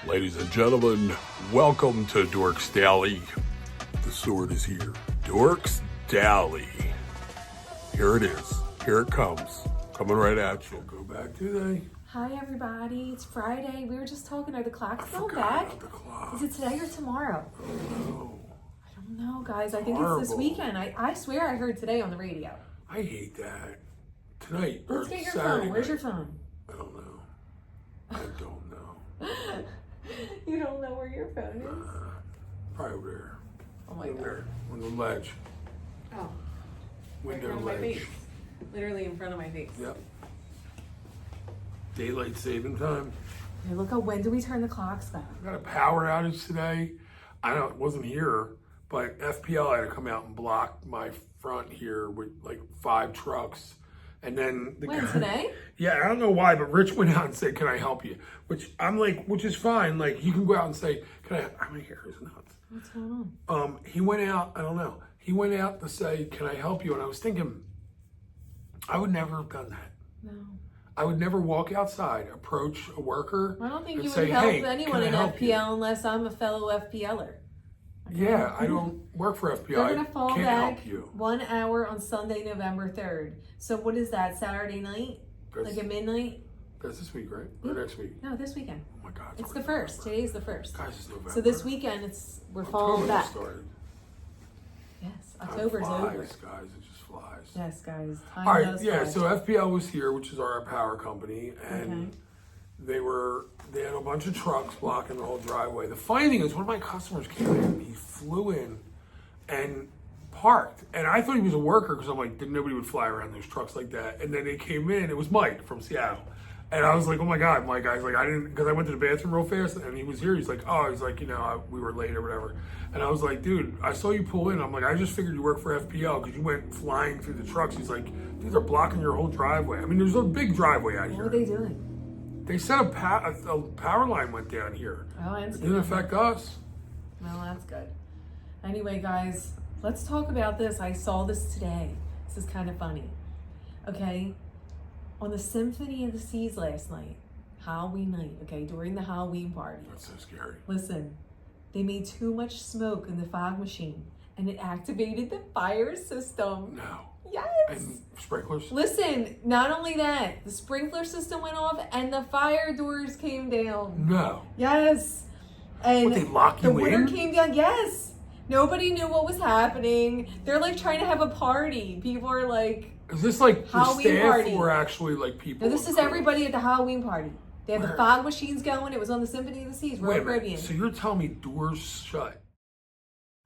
Ladies and gentlemen, welcome to Dorks Daily. The sword is here. Dorks Daily. Here it is. Here it comes. Coming right at you. Go back today. Hi everybody, it's Friday. We were just talking, are the clocks going Forgot back? about the clock. Is it today or tomorrow? No. I don't know, guys. I think it's this Horrible. weekend. I swear I heard today on the radio. I hate that. Tonight Let's or get your Saturday phone. Where's night. your phone? I don't know. I don't know. You don't know where your phone is? Probably over there. Oh my Over god. there. On the ledge. Oh, right in Window front of my ledge. face. Literally in front of my face. Yep. Daylight saving time. Hey, look, when do we turn the clocks back? I got a power outage today. Wasn't here, but FPL had to come out and block my front here with like 5 trucks. And then Today? Yeah, I don't know why, but Rich went out and said, "Can I help you?" Which I'm like, which is fine. Like, you can go out and say, "Can I?" I mean, hair is nuts. What's going on? He went out. I don't know. He went out to say, "Can I help you?" And I was thinking, I would never have done that. No. I would never walk outside, approach a worker. I don't think and you say, would help "Hey, anyone can I in help you?" FPL unless I'm a fellow FPLer. Yeah, I don't work for FPL. They're I going to fall can't back help you. 1 hour on Sunday, November 3rd. So what is that, Saturday night? That's, Like at midnight? that's this week, right? Or next week? No, this weekend. Oh my God. It's the 1st. Today's the 1st. Guys, it's November. So this weekend, we're falling October back. started. Yes, Time October's flies, over. guys. It just flies. Yes, guys. Time All right, does yeah, fly. so FPL was here, which is our power company, and Okay. they had a bunch of trucks blocking the whole driveway. The funny thing is, one of my customers came in, he flew in and parked, and I thought he was a worker because I'm like, nobody would fly around those trucks like that. And then they came in, it was Mike from Seattle. And I was like, oh my God, Mike. I was like, I didn't, because I went to the bathroom real fast and he was here. He's like, we were late or whatever. And I was like, dude, I saw you pull in. I'm like, I just figured you work for FPL because you went flying through the trucks. He's like, dude, they're blocking your whole driveway. I mean, there's a big driveway out What here. are they doing? They said a power line went down here. Oh, I It didn't didn't see affect us. Well, that's good. Anyway, guys, let's talk about this. I saw this today. This is kind of funny. Okay? On the Symphony of the Seas last night, Halloween night, okay, during the Halloween party. That's so scary. Listen, they made too much smoke in the fog machine and it activated the fire system. No. Yes. And sprinklers? Listen, not only that, the sprinkler system went off and the fire doors came down. No. Yes. And What, they lock the you winter in? came down. Yes. Nobody knew what was happening. They're like trying to have a party. People are like, Is this like the Halloween staff party. or actually like people? no, this in is crews? everybody at the Halloween party. They had the Where? fog machines going. It was on the Symphony of the Seas, Wait Royal a minute. Caribbean. So you're telling me doors shut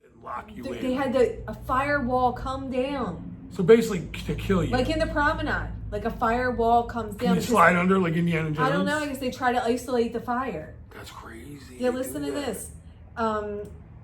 and lock you in? They had a firewall come down. So basically to kill you. Like in the promenade. Like a firewall comes Can down. you because- slide under like Indiana Jones? I don't know. I guess they try to isolate the fire. That's crazy. Yeah, listen to this.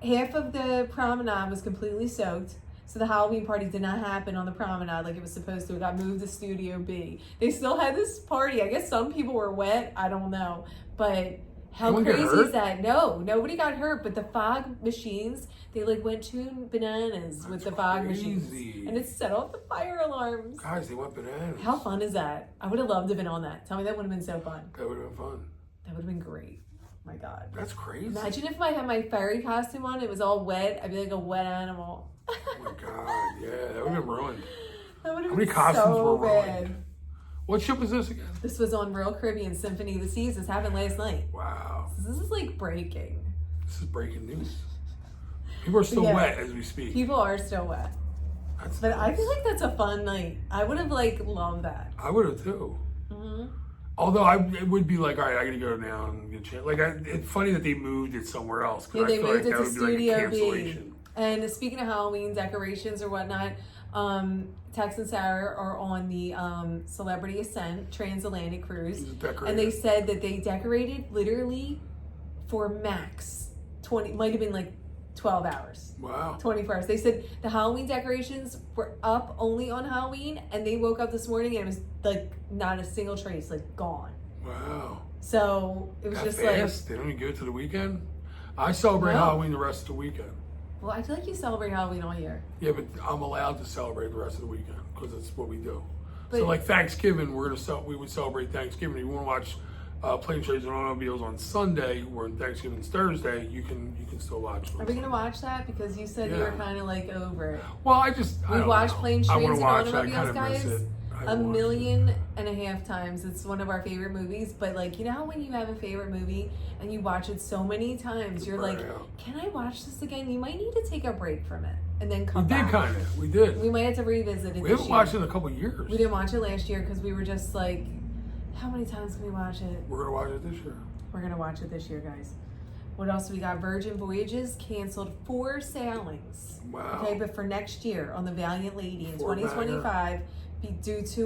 Half of the promenade was completely soaked. So the Halloween party did not happen on the promenade like it was supposed to. It got moved to Studio B. They still had this party. I guess some people were wet. I don't know. But how Anyone get crazy hurt? is that? No, nobody got hurt. But the fog machines, they like went to bananas with the fog machines. crazy. And it set off the fire alarms. Guys, they went bananas. How fun is that? I would have loved to have been on that. Tell me that would have been so fun. That would have been fun. That would have been great. My God. That's crazy. Imagine if I had my fairy costume on, it was all wet. I'd be like a wet animal. Oh my God, yeah, that would have been ruined. That would have How been many costumes so were bad. ruined? What ship was this again? This was on Royal Caribbean Symphony of the Seas. This happened last night. Wow, This is like breaking. this is breaking news. People are still Yeah. wet as we speak. People are still wet. That's But I nuts. feel like that's a fun night. I would have like loved that. I would have too. hmm Although it would be like, all right, I gotta go now and get a chance. Like, it's funny that they moved it somewhere else. 'Cause Yeah, I they feel moved like it that to would be like a Studio B. cancellation. And speaking of Halloween decorations or whatnot, Tex and Sarah are on the Celebrity Ascent transatlantic cruise. He's a decorator. And they said that they decorated literally for max 20, might have been like 12 hours. Wow. 24 hours. They said the Halloween decorations were up only on Halloween, and they woke up this morning and it was like not a single trace, like gone. Wow. So it was That just fast? They don't even give it to the weekend? I celebrate No. Halloween the rest of the weekend. well, I feel like you celebrate Halloween all year. Yeah, but I'm allowed to celebrate the rest of the weekend because it's what we do. But- so like Thanksgiving, we would celebrate Thanksgiving. You want to watch Plane, Trains, and Automobiles on Sunday, or Thanksgiving's Thursday, you can still watch them. Are we gonna watch that? Because you said you were kind of like over it. Well, I We watched Planes, Trains, and watch Automobiles, guys. Miss it. 1.5 million times. It's one of our favorite movies. But like, you know how when you have a favorite movie and you watch it so many times, you're like, can I watch this again? You might need to take a break from it and then come back. We did. We might have to revisit it. We haven't watched it in a couple years. We didn't watch it last year because we were just like, how many times can we watch it? We're gonna watch it this year. We're gonna watch it this year, guys. What else? We got Virgin Voyages canceled 4 sailings. Wow. Okay, but for next year on the Valiant Lady in Fort 2025, due to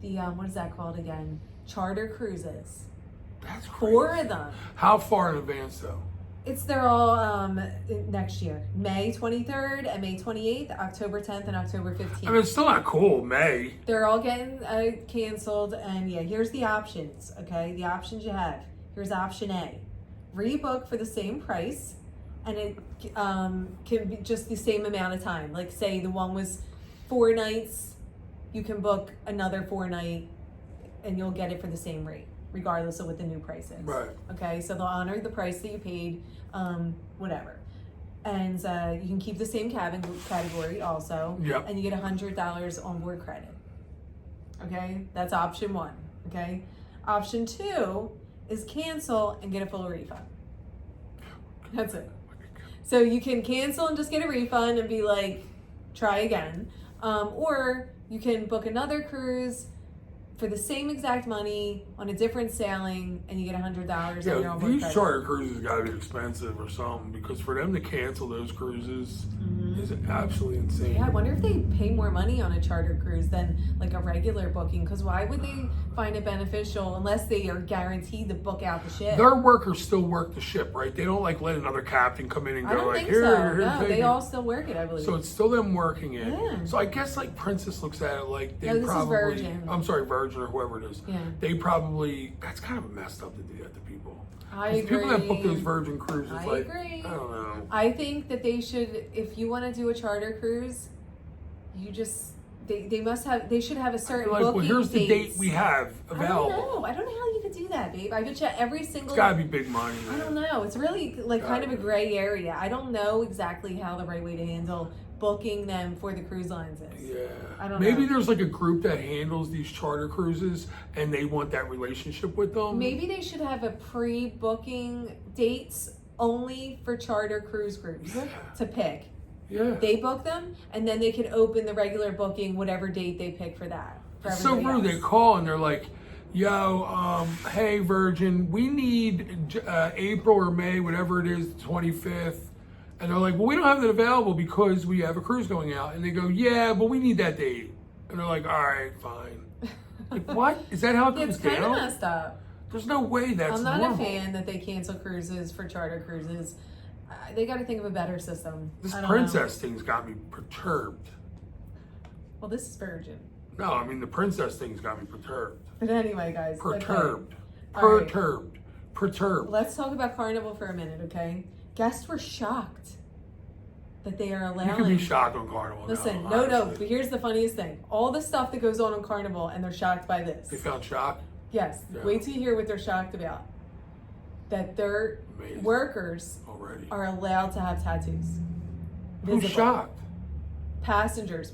the what is that called again? Charter cruises. That's crazy. 4 of them. How far in advance though? They're all next year. May 23rd and May 28th, October 10th and October 15th. I mean, it's still not cool, May. They're all getting canceled, and yeah, here's the options, okay? The options you have. Here's option A. Rebook for the same price, and it can be just the same amount of time. Like, say the one was 4 nights, you can book another 4 night, and you'll get it for the same rate, regardless of what the new price is. Right. Okay, so they'll honor the price that you paid, whatever. And you can keep the same cabin category also. Yep. And you get $100 onboard credit. Okay, that's option 1. Okay, option 2 is cancel and get a full refund. That's it. So you can cancel and just get a refund and be like, try again. Or you can book another cruise for the same exact money on a different sailing, and you get $100 on your onboard these credit. charter cruises got to be expensive or something, because for them to cancel those cruises is absolutely insane. Yeah, I wonder if they pay more money on a charter cruise than like a regular booking, because why would they find it beneficial unless they are guaranteed to book out the ship? Their workers still work the ship, right? They don't like let another captain come in and I go don't like, think here, so. here, No, take they it. all still work it, I believe. So it's still them working it. Yeah. So I guess like Princess looks at it like they No, this is probably. Virgin. I'm sorry, Virgin or whoever it is. Yeah. They probably. That's kind of messed up to do that to people. I 'Cause agree. People that book those Virgin cruises, I like agree. I don't know. I think that they should, if you want to do a charter cruise, you just they should have a certain Like, well, booking here's the date dates. we have available. I don't know how you could do that, babe. I bet you every single. It's gotta be big money, man. I don't know. It's really like kind of a gray area. I don't know exactly how the right way to handle booking them for the cruise lines is. Yeah. I don't Maybe know. there's like a group that handles these charter cruises and they want that relationship with them. Maybe they should have a pre-booking dates only for charter cruise groups to pick. Yeah. They book them, and then they can open the regular booking whatever date they pick for that. For It's so everybody rude. They else. call and they're like, yo, hey, Virgin, we need April or May, whatever it is, 25th. And they're like, well, we don't have it available because we have a cruise going out. And they go, yeah, but we need that date. And they're like, all right, fine. Like, what? Is that how it goes It's kind of down? messed up. There's no way that's I'm not normal. a fan that they cancel cruises for charter cruises. They got to think of a better system. This I don't princess thing's got me perturbed. know. Well, this is Virgin. No, I mean, the princess thing's got me perturbed. But anyway, guys. Perturbed. Okay. All right. Perturbed. Perturbed. Let's talk about Carnival for a minute, okay? Guests were shocked that they are allowing. You can be shocked on Carnival. Listen, now, no. honestly. But here's the funniest thing: all the stuff that goes on Carnival, and they're shocked by this. They found shock? Yes. Yeah. Wait till you hear what they're shocked about. That their Amazing. workers Already. are allowed to have tattoos. Who's Visible. shocked? Passengers.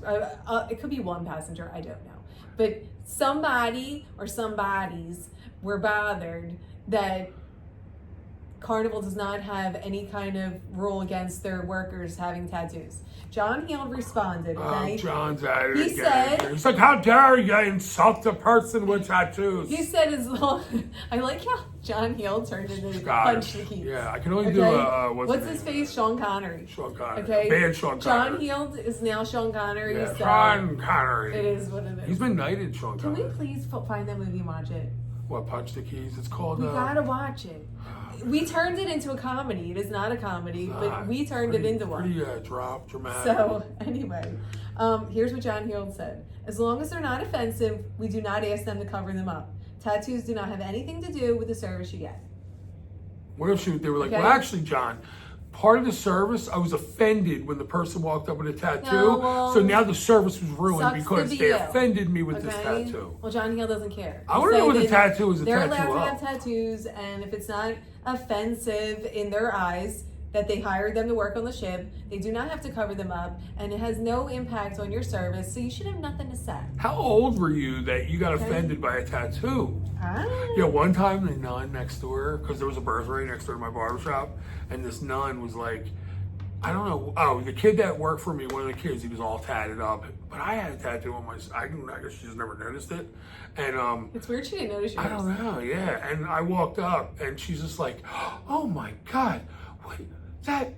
It could be one passenger. I don't know. But somebody or somebodies were bothered that Carnival does not have any kind of rule against their workers having tattoos. John Heald responded. Okay? Oh, John's at it He again. said- He's like, how dare you insult a person with tattoos? He said as long. I like how John Heald turned into Punch the Keys. Yeah, I can only Okay? do, What's his face? Sean Connery. Sean Connery. Okay. Bad Sean John Connery. Heald is now Sean Connery. Yeah, so Sean Connery. it is what it is. He's been knighted, Sean Can we Connery. please find that movie and watch it? What, Punch the Keys? It's called... We gotta watch it. We turned it into a comedy. It is not a comedy, but we turned it into one. Pretty dramatic. So anyway, here's what John Heald said. As long as they're not offensive, we do not ask them to cover them up. Tattoos do not have anything to do with the service you get. What if they were like, Okay. well, actually, John, part of the service, I was offended when the person walked up with a tattoo. No, well, so now the service was ruined sucks because to be they you. offended me with this Okay? tattoo. Well, John Hill doesn't care. I want to know what a tattoo is. They're allowed to have tattoos, and if it's not offensive in their eyes that they hired them to work on the ship, they do not have to cover them up, and it has no impact on your service, so you should have nothing to say. How old were you that you got offended by a tattoo? Yeah, one time the nun next door, because there was a birthday next door to my barbershop, and this nun was like, I don't know, the kid that worked for me, one of the kids, he was all tatted up, but I had a tattoo on my, I guess she just never noticed it, and it's weird she didn't notice yours. I don't know, yeah, and I walked up, and she's just like, oh my God, wait, that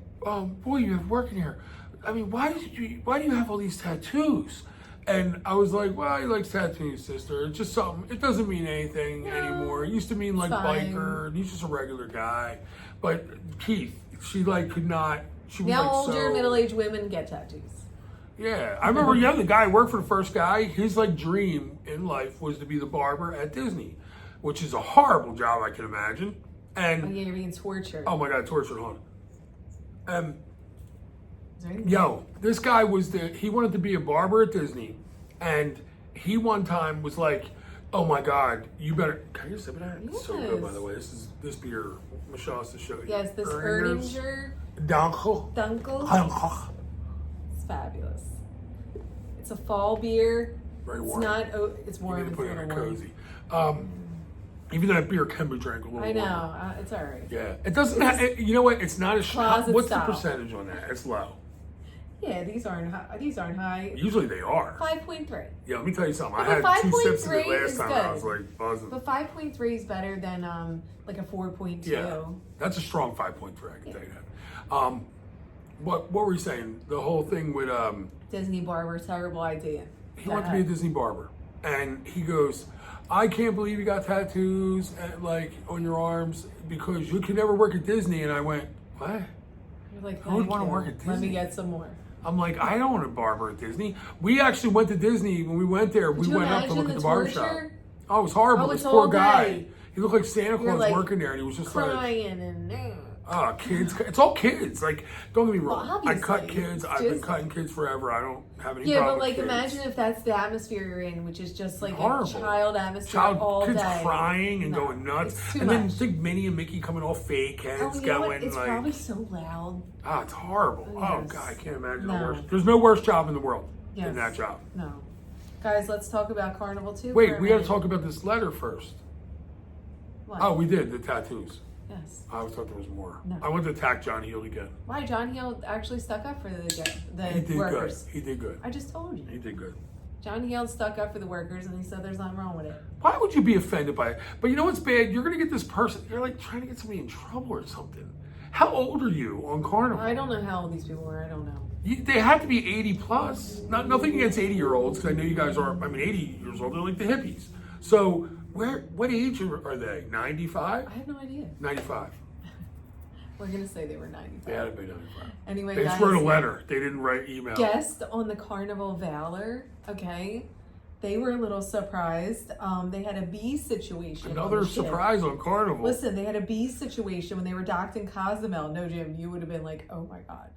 boy you have working here, I mean, why do you have all these tattoos? And I was like, well, he likes tattoos, sister. It's just something. It doesn't mean anything anymore. It used to mean like biker. He's just a regular guy. But Keith, she like could not. She was now like older so, middle-aged women get tattoos. Yeah, I remember. Yeah, the guy who worked for the first guy. His like dream in life was to be the barber at Disney, which is a horrible job I can imagine. And oh yeah, you're being tortured. Oh my God, tortured. Hold on. Yo, this guy he wanted to be a barber at Disney, and he one time was like, oh my God, you better, can you sip it out? It's so good, by the way. This beer, Michelle has to show you. Yes, this Erdinger. Dunkel. Dunkel. It's fabulous. It's a fall beer. Very warm. It's warm. It's a little cozy. Even though that beer can be drank a little warmer. I know, it's all right. Yeah, it doesn't, you know what, it's not as, what's style. The percentage on that? It's low. Yeah, these aren't high. Usually they are. 5.3. Yeah, let me tell you something. I But had 2 sips of it 5.3 last is time good. and I was like buzzing. But 5.3 is better than like a 4.2. Yeah, that's a strong 5.3, I can tell you that. What were you saying? The whole thing with Disney barber, terrible idea. He wanted to be a Disney barber. And he goes, I can't believe you got tattoos like on your arms because you can never work at Disney. And I went, what? You're like, I would want to work at Disney. Let me get some more. I'm like, I don't want to barber at Disney. We actually went to Disney. When we went there, we went up to look at the barbershop. Oh, it was horrible. This poor guy. He looked like Santa Claus working there, and he was just crying and kids. It's all kids. Like, don't get me wrong. Well, I cut kids. I've been cutting kids forever. I don't have any problem but like, with kids. imagine if that's the atmosphere you're in, which is just like horrible. a child atmosphere all kids day. Crying and going nuts. And then think Minnie and Mickey coming all fake heads going It's like. probably so loud. It's horrible. Yes. Oh God, I can't imagine the worst. There's no worse job in the world than that job. No. Guys, let's talk about Carnival too. Wait, we got to talk about this letter first. What? Oh, we did the tattoos. Yes. I thought there was more. No. I want to attack John Hill again. Why? John Hill actually stuck up for the He did workers. good. He did good. I just told you. He did good. John Hill stuck up for the workers, and he said there's nothing wrong with it. Why would you be offended by it? But you know what's bad? You're going to get this person. You're like trying to get somebody in trouble or something. How old are you on Carnival? I don't know how old these people are. I don't know. They have to be 80 plus. Nothing against 80-year-olds, because I know you guys are. 80 years old. They're like the hippies. So what age are they? 95? I have no idea. 95. We're gonna say they were 95. They had to be 95. Anyway, they just wrote a letter. They didn't write email. Guest on the Carnival Valor. Okay, they were a little surprised. They had a bee situation. Another surprise on Carnival. Listen, they had a bee situation when they were docked in Cozumel. No, Jim, you would have been like, oh my God.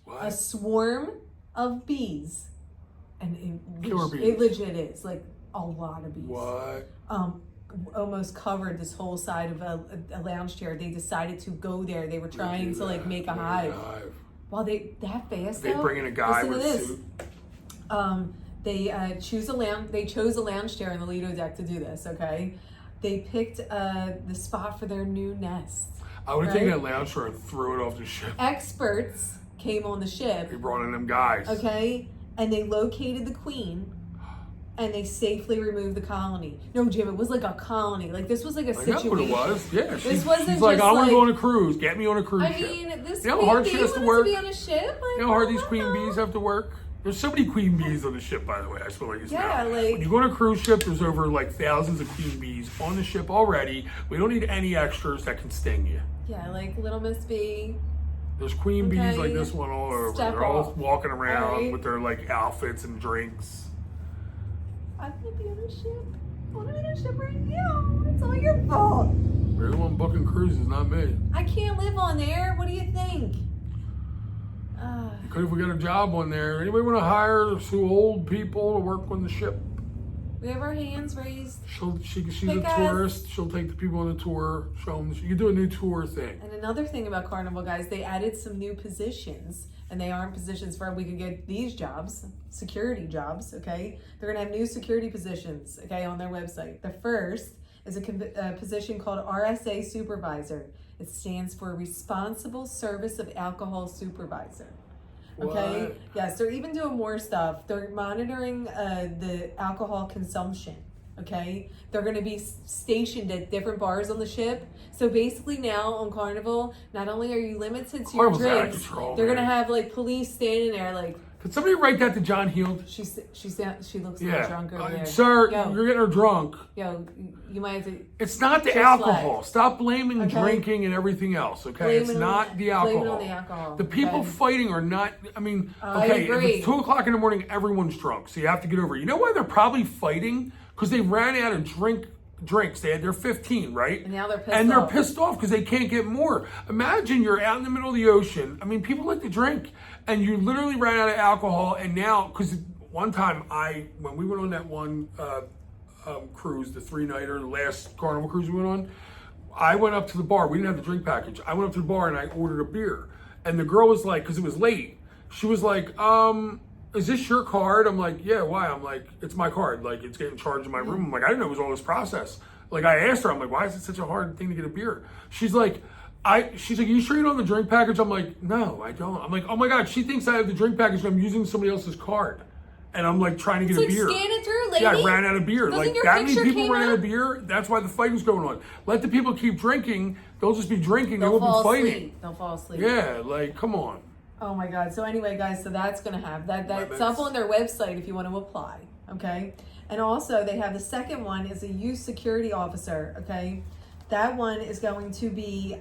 What? A swarm of bees. And Killer bees. It legit is. Like, a lot of bees. What? Almost covered this whole side of a lounge chair. They decided to go there. They were trying to like make a hive. Well, that fast. They bring in a guy with a suit. They chose a lounge chair on the Lido deck to do this. Okay, they picked the spot for their new nest. I would have taken that lounge chair and threw it off the ship. Experts came on the ship. They brought in them guys. Okay, and they located the queen. And they safely removed the colony. No, Jim, it was like a colony. Like, this was like a situation. That's what it was. Yeah. This wasn't she's like, just I want to go on a cruise. Get me on a cruise ship. I mean, this you know how hard she has to work? To be on a ship? Like, you know how hard these queen bees have to work? There's so many queen bees on the ship, by the way. I just feel like it's now. Like, when you go on a cruise ship, there's over like thousands of queen bees on the ship already. We don't need any extras that can sting you. Yeah, like Little Miss Bee. There's queen bees like this one all over. They're all walking around with their like outfits and drinks. I'm gonna be on a ship. I wanna be on a ship right now. It's all your fault. You're the one booking cruises, not me. I can't live on there. What do you think? Because if we got a job on there, anybody want to hire two old people to work on the ship? We have our hands raised. She's a tourist. She'll take the people on the tour, show them. You can do a new tour thing. And another thing about Carnival, guys, they added some new positions, and they aren't positions where we could get these jobs, security jobs, okay? They're going to have new security positions, okay, on their website. The first is a position called RSA Supervisor. It stands for Responsible Service of Alcohol Supervisor. Okay. What? Yes, they're even doing more stuff. They're monitoring the alcohol consumption. Okay, they're going to be stationed at different bars on the ship. So basically, now on Carnival, not only are you limited to your drinks, they're going to have like police standing there, like. Could somebody write that to John Heald? She looks like drunk over there. Sir, you're getting her drunk. Yo, you might have to. It's not the alcohol. Stop blaming drinking and everything else, okay? It's not the alcohol. Blame it on the alcohol. The people fighting are not, I mean, I okay, if agree. it's 2 o'clock in the morning, everyone's drunk, so you have to get over it. You know why they're probably fighting? Because they ran out of drinks. They had their 15, right? And now they're pissed And they're off. pissed off because they can't get more. Imagine you're out in the middle of the ocean. I mean, people like to drink, and you literally ran out of alcohol. And now, because one time when we went on that one cruise, the 3-nighter, the last Carnival cruise we went on, I went up to the bar. We didn't have the drink package. I went up to the bar and I ordered a beer. And the girl was like, because it was late, she was like, is this your card? I'm like, yeah, why? I'm like, it's my card. Like, it's getting charged in my room. I'm like, I didn't know it was all this process. Like, I asked her, I'm like, why is it such a hard thing to get a beer? She's like, you sure you don't have the drink package? I'm like, no, I don't. I'm like, oh my God, she thinks I have the drink package and I'm using somebody else's card. And I'm like trying to get a beer. Scan it through, lady. Yeah, I ran out of beer. Doesn't like your that many picture people came ran out up? of beer. That's why the fighting's going on. Let the people keep drinking. They'll just be drinking. They They'll won't fall be fighting. asleep. They'll fall asleep. Yeah, like, come on. Oh my God. So anyway, guys, so that's going to have that's up on their website if you want to apply. Okay. And also they have the second one is a youth security officer. Okay. That one is going to be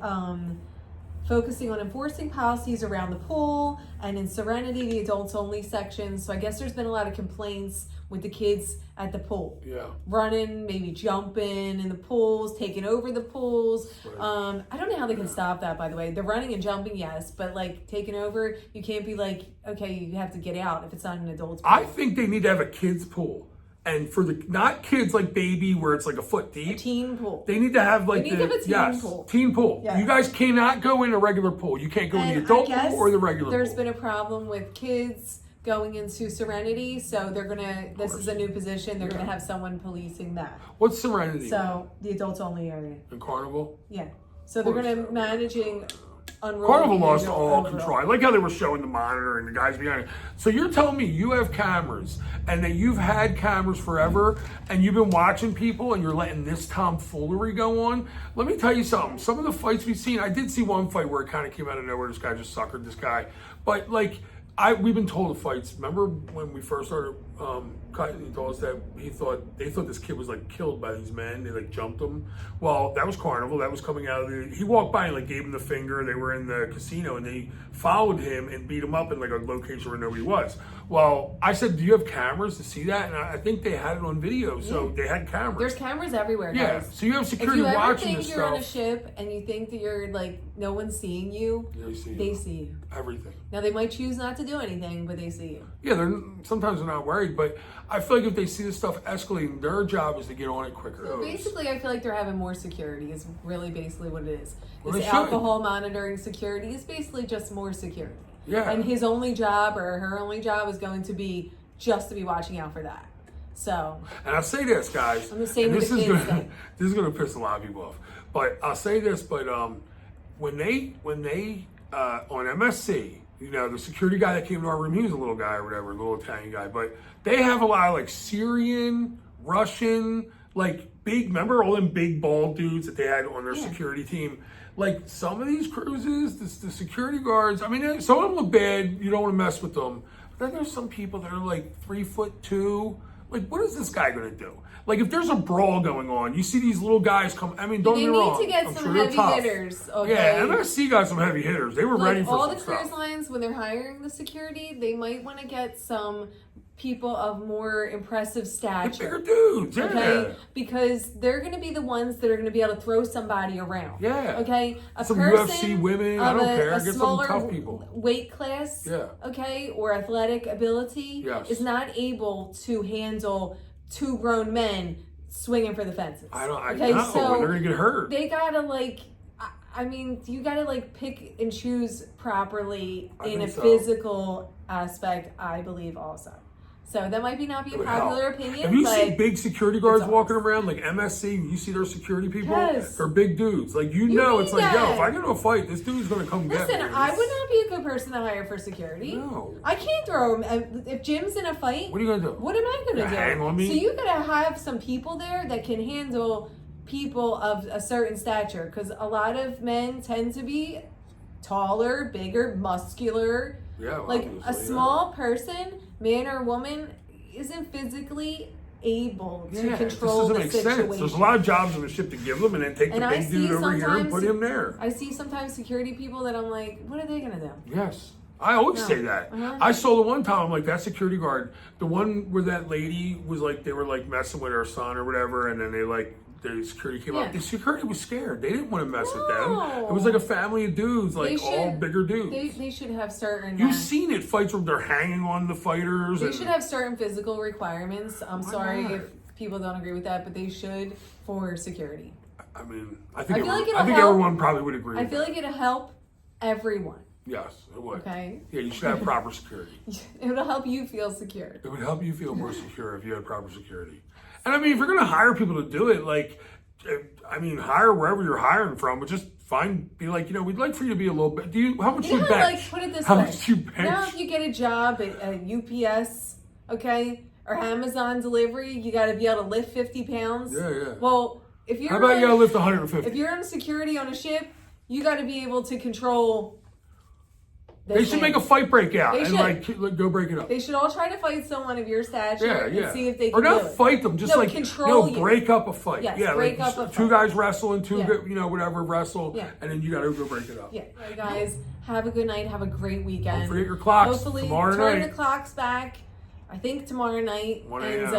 focusing on enforcing policies around the pool and in Serenity, the adults only section. So I guess there's been a lot of complaints with the kids at the pool. Yeah. Running, maybe jumping in the pools, taking over the pools. Right. I don't know how they can stop that, by the way. The running and jumping, yes, but like taking over, you can't be like, okay, you have to get out if it's not an adult's pool. I think they need to have a kids pool. And for the, not kids like baby where it's like a foot deep. A teen pool. They need to have like They need to have a teen pool. Teen pool. Yes. You guys cannot go in a regular pool. You can't go in the And adult I guess pool or the regular there's pool. been a problem with kids going into Serenity, so they're gonna, this is a new position, they're gonna have someone policing that. What's Serenity? So, the adults only area. In Carnival? Yeah. So they're gonna managing unruly Carnival lost behavior all overall. control. I like how they were showing the monitor and the guys behind it. So you're telling me you have cameras and that you've had cameras forever and you've been watching people and you're letting this tomfoolery go on? Let me tell you something. Some of the fights we've seen, I did see one fight where it kind of came out of nowhere. This guy just suckered this guy. But like, we've been told the fights. Remember when we first started cutting? He told us that they thought this kid was like killed by these men. They like jumped him. Well, that was Carnival. That was coming out of the. He walked by and like gave him the finger. They were in the casino and they followed him and beat him up in like a location where nobody was. Well, I said, do you have cameras to see that? And I think they had it on video, so they had cameras. There's cameras everywhere, Yeah, guys. so you have security if you ever watching think this you're on a stuff. ship and you think that you're like no one's seeing you, they see you. Everything. Now they might choose not to do anything, but they see you. Yeah, sometimes they're not worried, but I feel like if they see this stuff escalating, their job is to get on it quicker. So basically, I feel like they're having more security. Is really basically what it is. Well, This they should. alcohol monitoring security is basically just more security. Yeah. And his only job or her only job is going to be just to be watching out for that. So. And I'll say this, guys. I'm the same and with this the is kids gonna thing. this is gonna piss a lot of people off. But I'll say this, but when they on MSC, you know, the security guy that came to our room, he was a little guy or whatever, a little Italian guy, but they have a lot of like Syrian, Russian, like big, remember all them big bald dudes that they had on their security team? Like some of these cruises, the security guards, I mean, some of them look bad, you don't want to mess with them. But then there's some people that are like 3'2". Like, what is this guy gonna do? Like, if there's a brawl going on, you see these little guys come. I mean, don't get me wrong. They need to get I'm some sure they're heavy tough. hitters. Okay? Yeah, MSC got some heavy hitters. They were ready for all some the stuff. cruise lines when they're hiring the security, they might want to get some people of more impressive Bigger stature. dudes, yeah. Okay, because they're going to be the ones that are going to be able to throw somebody around. Yeah. Okay, Some UFC women, I don't care. A Get some smaller tough people. weight class, Yeah. okay, or athletic ability Yes. is not able to handle two grown men swinging for the fences. I know, so they're gonna get hurt. They gotta I mean, you gotta pick and choose properly in a physical aspect, I believe also. So that might not be a popular opinion. Have you but seen big security guards walking around like MSC? You see their security people? Yes. They're big dudes. Like it's like, yo, if I get into a fight, this dude's gonna come get me. Listen, I would not be a good person to hire for security. No. I can't throw him. If Jim's in a fight, What are you gonna do? What am I gonna do? Hang on me? So you gotta have some people there that can handle people of a certain stature, because a lot of men tend to be taller, bigger, muscular. Yeah, like a small person, man or woman, isn't physically able to control the situation. Sense. There's a lot of jobs on the ship to give them, and then take the big dude over here and put him there. I see sometimes security people that I'm like, what are they gonna do? Yes. I always say that. I saw the one time, I'm like, that security guard, the one where that lady was like, they were like messing with her son or whatever, and then the security came up. The security was scared. They didn't want to mess with them. It was like a family of dudes, all bigger dudes. They should have certain... You've seen it, fights where they're hanging on the fighters. They should have certain physical requirements. I'm sorry if people don't agree with that, but they should for security. I mean, I think everyone probably would agree with that. I feel like it'll help everyone. Yes, it would. Okay. Yeah, you should have proper security. It'll help you feel secure. It would help you feel more secure if you had proper security. And I mean, if you're going to hire people to do it, hire wherever you're hiring from, but just be like, we'd like for you to be a little bit. How much you bench? Put it this how way. Much you bench? Now, if you get a job at UPS, okay, or Amazon delivery, you got to be able to lift 50 pounds. Yeah. Well, if you're how about you got to lift 150? If you're on security on a ship, you got to be able to control. They should make a fight break out and go break it up. They should all try to fight someone of your stature and see if they can or not fight them, just control break up a fight. Yes, break up a fight. Two guys wrestling, whatever wrestle, and then you got to go break it up. Yeah, all right, guys, have a good night. Have a great weekend. Don't forget your clocks. Hopefully, tomorrow turn night. the clocks back. I think tomorrow night. 1 a.m.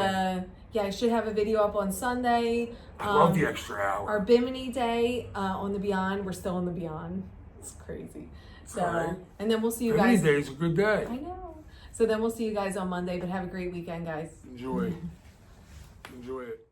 And I should have a video up on Sunday. I love the extra hour. Our Bimini Day on the Beyond. We're still in the Beyond. It's crazy. So, and then we'll see you guys. Any day's a good day. I know. So then we'll see you guys on Monday, but have a great weekend, guys. Enjoy. Enjoy it.